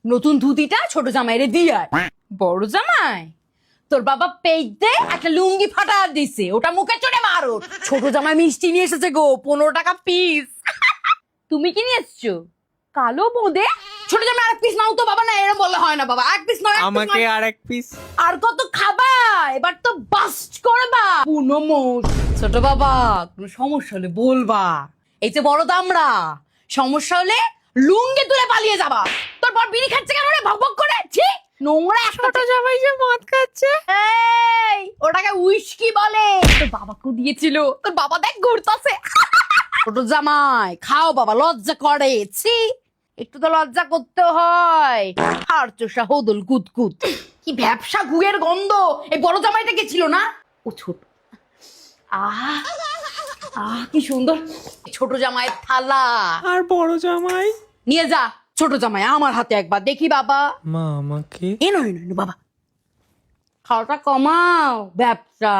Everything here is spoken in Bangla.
নতুন ধুতিটা ছোট জামাইরে দিয়ে আয়। বড় জামাই তোর বাবা পেইতে একটা লুঙ্গি ফাটা দিছে, ওটা মুখে চড়ে মারো। ছোট জামাই মিষ্টি নিয়ে এসেছে গো, 15 টাকা পিস। তুমি কি নিয়ে এসছো? কালো বোঁদে। ছোট জামাই আরেক পিস নাও তো বাবা। না এরকম বললে হয় না বাবা, এক পিস নাও। আমাকে আর এক পিস। আর কত খাবা? এবার তো বাস্ট করবা পুনো মোষ। ছোট বাবা কোনো সমস্যা হলে বলবা। এই যে বড় দামড়া, সমস্যা হলে লুঙ্গি তুলে পালিয়ে যাবা। তোর বর বিড়ি খাচ্ছে কেন রে, ভকভক করে? ছি, নোংরা একটা। ছোট জামাই যে মদ খাচ্ছে। এই ওটাকে উইস্কি বলে, তোর বাবাকে দিয়েছিল। তোর বাবা দেখ ঘুরতাছে। ছোট জামাই খাও বাবা, লজ্জা করে। ছি, একটু তো লজ্জা করতে হয়। আর চোষা হদল কুতকুত, কি ব্যবসা গুয়ের গন্ধ। এই বড় জামাইটা কে ছিল না? ও ছোট। আহ আহ কি সুন্দর ছোট জামাইয়ের থালা। আর বড় জামাই? নিয়ে যা ছোট জামাই আমার হাতে একবার দেখি বাবা। মা আমাকে। এনো এনো এনো বাবা, খাওয়াটা কমাও, ব্যবসা।